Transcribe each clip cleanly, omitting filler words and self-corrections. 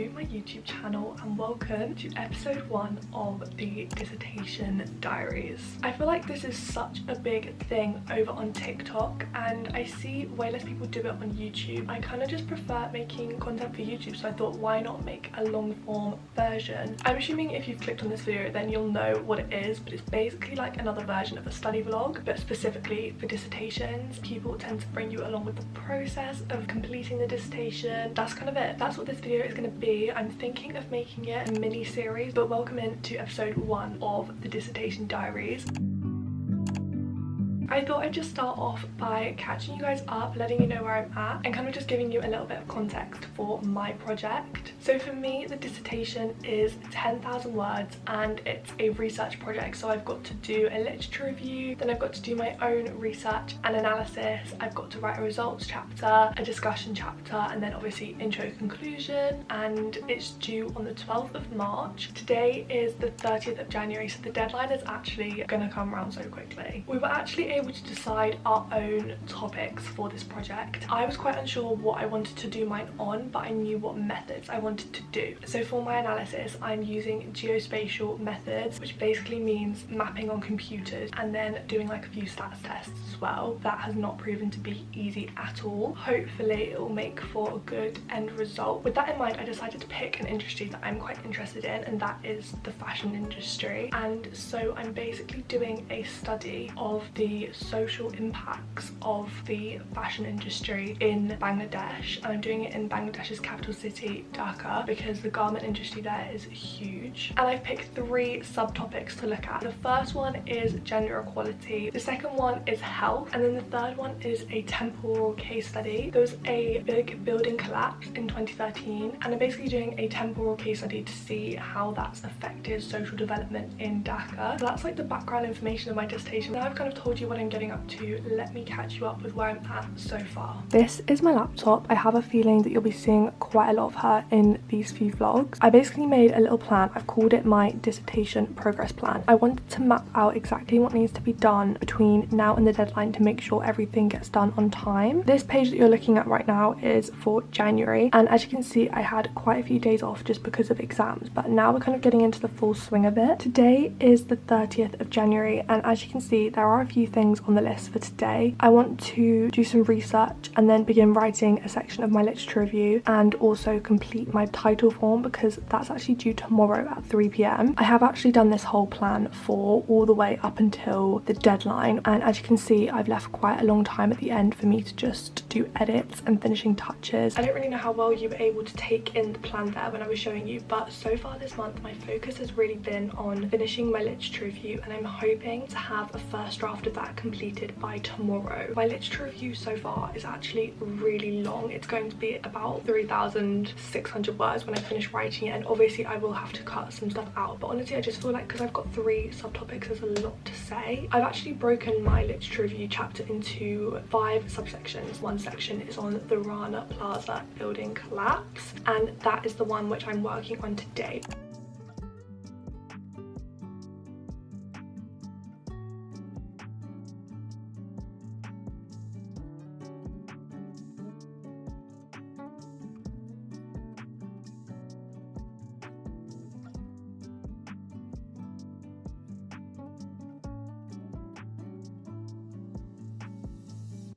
to my YouTube channel and welcome to episode 1 of the dissertation diaries. I feel like this is such a big thing over on TikTok and I see way less people do it on YouTube. I kind of just prefer making content for YouTube, so I thought why not make a long form version. I'm assuming if you've clicked on this video then you'll know what it is, but it's basically like another version of a study vlog, but specifically for dissertations. People tend to bring you along with the process of completing the dissertation. That's kind of it. That's what this video is going to be. I'm thinking of making it a mini series, but welcome into episode 1 of the dissertation diaries. I thought I'd just start off by catching you guys up, letting you know where I'm at, and kind of just giving you a little bit of context for my project. So for me, the dissertation is 10,000 words and it's a research project. So I've got to do a literature review, then I've got to do my own research and analysis, I've got to write a results chapter, a discussion chapter, and then obviously intro conclusion, and it's due on the 12th of March. Today is the 30th of January, so the deadline is actually gonna come around so quickly. We were actually able to decide our own topics for this project. I was quite unsure what I wanted to do mine on, but I knew what methods I wanted to do. So for my analysis, I'm using geospatial methods, which basically means mapping on computers and then doing like a few stats tests as well. That has not proven to be easy at all. Hopefully it will make for a good end result. With that in mind, I decided to pick an industry that I'm quite interested in, and that is the fashion industry. And so I'm basically doing a study of the social impacts of the fashion industry in Bangladesh, and I'm doing it in Bangladesh's capital city, Dhaka, because the garment industry there is huge. And I've picked 3 subtopics to look at. The first one is gender equality, the second one is health, and then the third one is a temporal case study. There was a big building collapse in 2013, and I'm basically doing a temporal case study to see how that's affected social development in Dhaka. So that's like the background information of my dissertation. Now I've kind of told you what I'm getting up to, let me catch you up with where I'm at so far. This is my laptop. I have a feeling that you'll be seeing quite a lot of her in these few vlogs. I basically made a little plan. I've called it my dissertation progress plan. I wanted to map out exactly what needs to be done between now and the deadline to make sure everything gets done on time. This page that you're looking at right now is for January, and as you can see I had quite a few days off just because of exams, but now we're kind of getting into the full swing of it. Today is the 30th of January, and as you can see there are a few things on the list for today. I want to do some research and then begin writing a section of my literature review, and also complete my title form because that's actually due tomorrow at 3 p.m. I have actually done this whole plan for all the way up until the deadline, and as you can see I've left quite a long time at the end for me to just do edits and finishing touches. I don't really know how well you were able to take in the plan there when I was showing you, but so far this month my focus has really been on finishing my literature review, and I'm hoping to have a first draft of that completed by tomorrow. My literature review so far is actually really long. It's going to be about 3,600 words when I finish writing it, and obviously I will have to cut some stuff out, but honestly I just feel like because I've got 3 subtopics there's a lot to say. I've actually broken my literature review chapter into 5 subsections. One section is on the Rana Plaza building collapse, and that is the one which I'm working on today.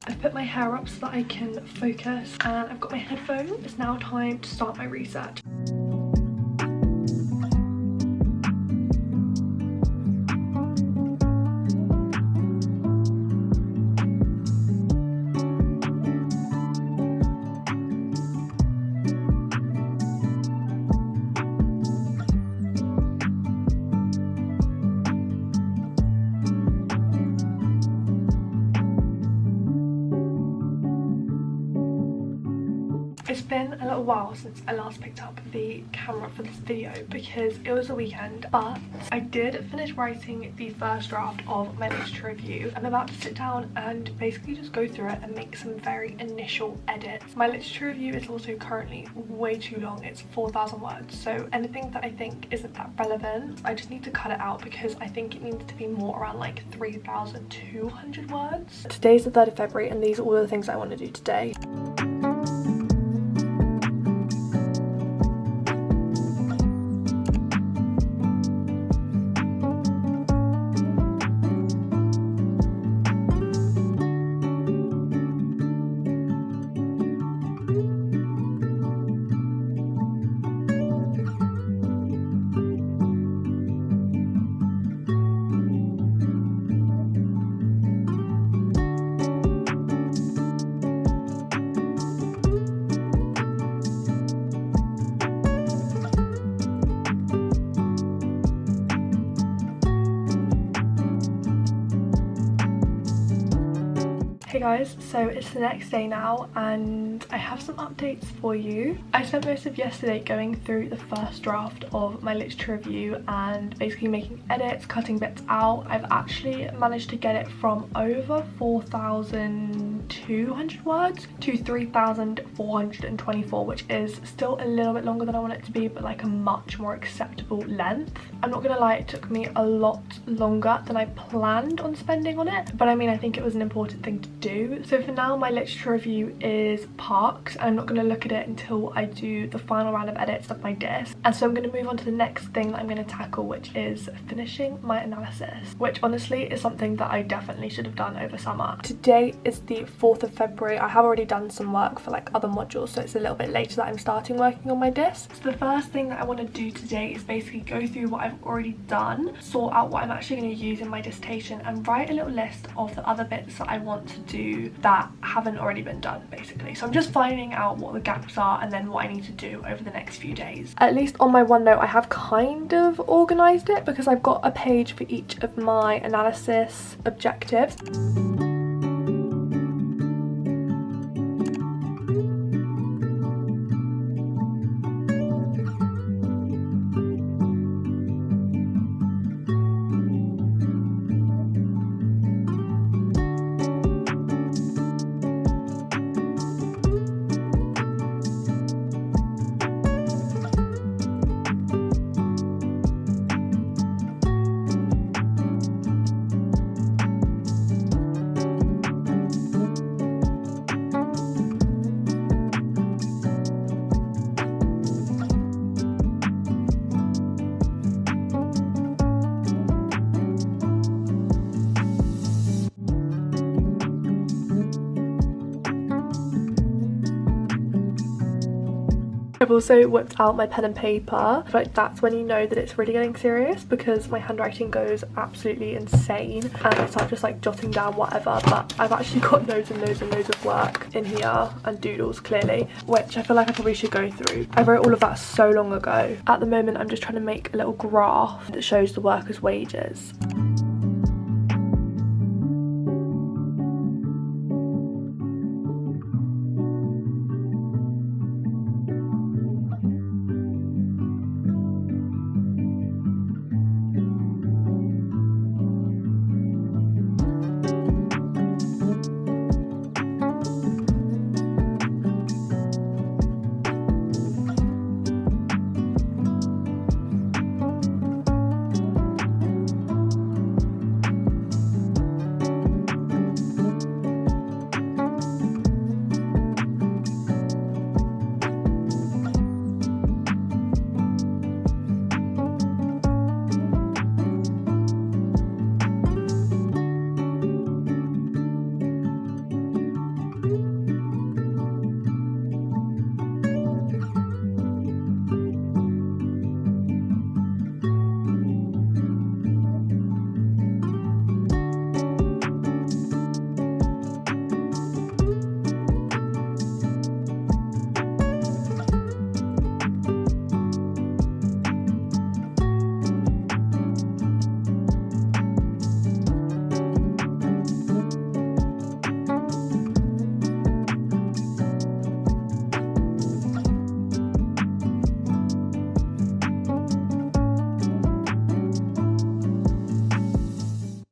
I've put my hair up so that I can focus, and I've got my headphones. It's now time to start my research. It's been a little while since I last picked up the camera for this video because it was a weekend, but I did finish writing the first draft of my literature review. I'm about to sit down and basically just go through it and make some very initial edits. My literature review is also currently way too long. It's 4,000 words, so anything that I think isn't that relevant I just need to cut it out because I think it needs to be more around like 3,200 words. Today's the 3rd of February and these are all the things I want to do today. guys, so it's the next day now and I have some updates for you. I spent most of yesterday going through the first draft of my literature review and basically making edits, cutting bits out. I've actually managed to get it from over 4,200 words to 3,424, which is still a little bit longer than I want it to be, but like a much more acceptable length. I'm not gonna lie, it took me a lot longer than I planned on spending on it, but I mean, I think it was an important thing to do. So for now, my literature review is parked and I'm not going to look at it until I do the final round of edits of my disc. And so I'm going to move on to the next thing that I'm going to tackle, which is finishing my analysis, which honestly is something that I definitely should have done over summer. Today is the 4th of February. I have already done some work for like other modules, so it's a little bit later that I'm starting working on my disc. So the first thing that I want to do today is basically go through what I've already done, sort out what I'm actually going to use in my dissertation, and write a little list of the other bits that I want to do that haven't already been done, basically. So I'm just finding out what the gaps are and then what I need to do over the next few days. At least on my OneNote I have kind of organised it because I've got a page for each of my analysis objectives. I've also whipped out my pen and paper. Like, that's when you know that it's really getting serious, because my handwriting goes absolutely insane and I start just like jotting down whatever, but I've actually got loads and loads and loads of work in here and doodles clearly, which I feel like I probably should go through. I wrote all of that so long ago. At the moment I'm just trying to make a little graph that shows the workers' wages.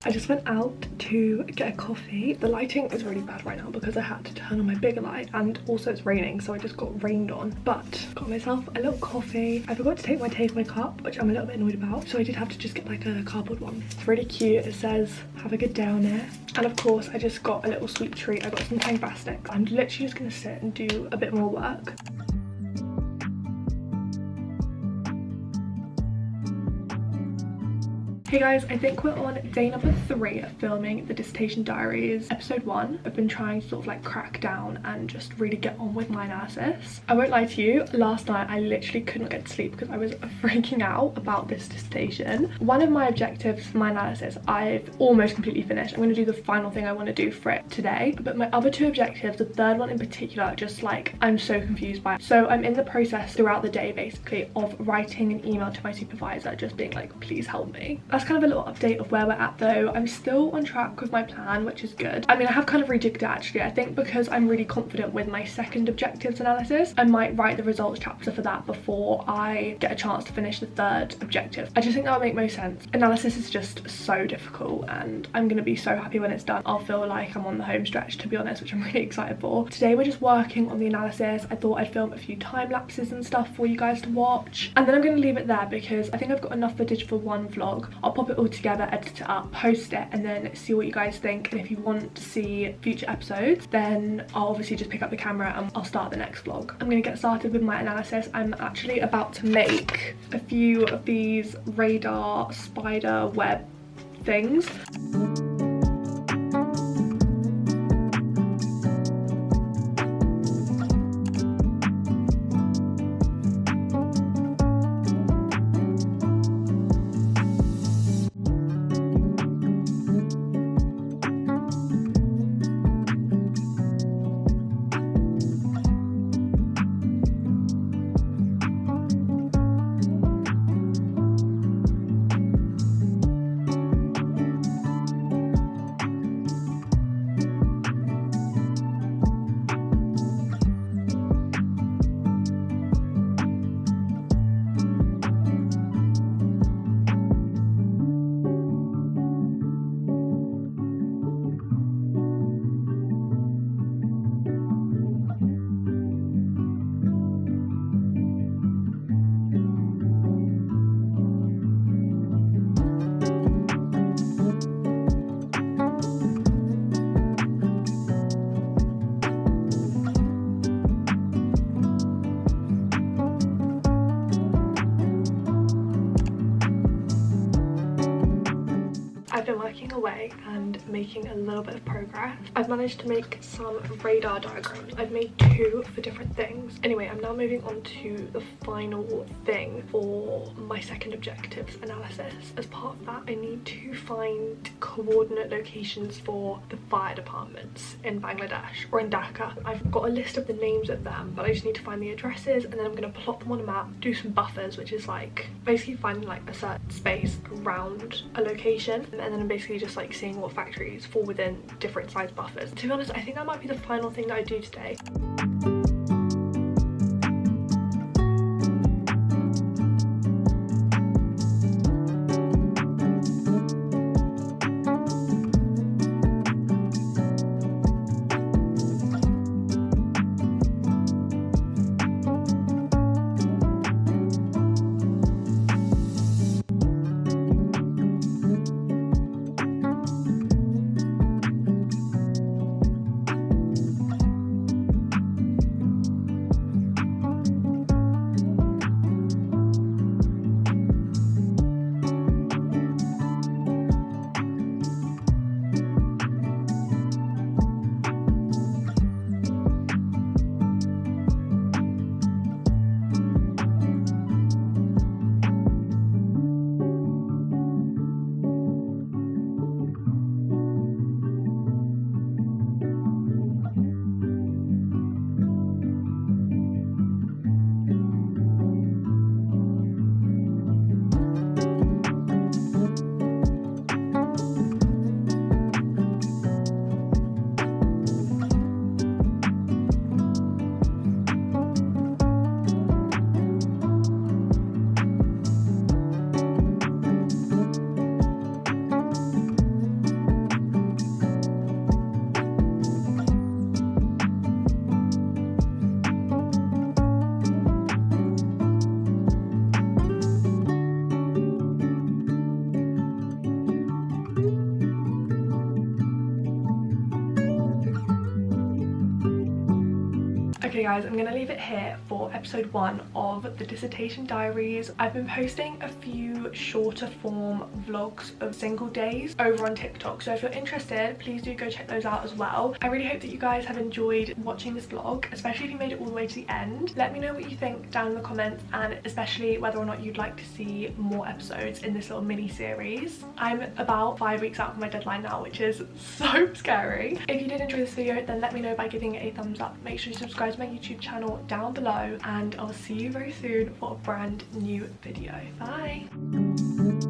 I just went out to get a coffee. The lighting is really bad right now because I had to turn on my bigger light, and also it's raining, so I just got rained on. But got myself a little coffee. I forgot to take my takeaway cup, which I'm a little bit annoyed about, so I did have to just get like a cardboard one. It's really cute. It says have a good day on it. And of course I just got a little sweet treat. I got some Tang sticks. I'm literally just gonna sit and do a bit more work. Hey guys, I think we're on day number 3 of filming the dissertation diaries, episode 1. I've been trying to sort of like crack down and just really get on with my analysis. I won't lie to you, last night I literally could not get to sleep because I was freaking out about this dissertation. One of my objectives for my analysis I've almost completely finished. I'm going to do the final thing I want to do for it today, but my other 2 objectives, the third one in particular, just like I'm so confused by it. So I'm in the process throughout the day basically of writing an email to my supervisor just being like, please help me. that's kind of a little update of where we're at though. I'm still on track with my plan, which is good. I mean, I have kind of rejigged it actually. I think because I'm really confident with my second objectives analysis, I might write the results chapter for that before I get a chance to finish the third objective. I just think that would make most sense. Analysis is just so difficult and I'm going to be so happy when it's done. I'll feel like I'm on the home stretch, to be honest, which I'm really excited for. Today we're just working on the analysis. I thought I'd film a few time lapses and stuff for you guys to watch, and then I'm going to leave it there because I think I've got enough footage for one vlog. I'll pop it all together, edit it up, post it, and then see what you guys think. And if you want to see future episodes, then I'll obviously just pick up the camera and I'll start the next vlog. I'm going to get started with my analysis. I'm actually about to make a few of these radar spider web things. I've been working away and making a little bit of progress. I've managed to make some radar diagrams. I've made 2 for different things. Anyway, I'm now moving on to the final thing for my second objectives analysis. As part of that, I need to find coordinate locations for the fire departments in Bangladesh, or in Dhaka. I've got a list of the names of them, but I just need to find the addresses, and then I'm going to plot them on a map, do some buffers, which is like basically finding like a certain space around a location, and then I'm basically just like seeing what factories fall within different size buffers. To be honest, I think that might be the final thing that I do today. Okay guys, I'm gonna leave it here for episode 1 of the dissertation diaries. I've been posting a few shorter form vlogs of single days over on TikTok, so if you're interested, please do go check those out as well. I really hope that you guys have enjoyed watching this vlog, especially if you made it all the way to the end. Let me know what you think down in the comments, and especially whether or not you'd like to see more episodes in this little mini series. I'm about 5 weeks out from my deadline now, which is so scary. If you did enjoy this video, then let me know by giving it a thumbs up. Make sure you subscribe to my YouTube channel down below, and I'll see you very soon for a brand new video. Bye!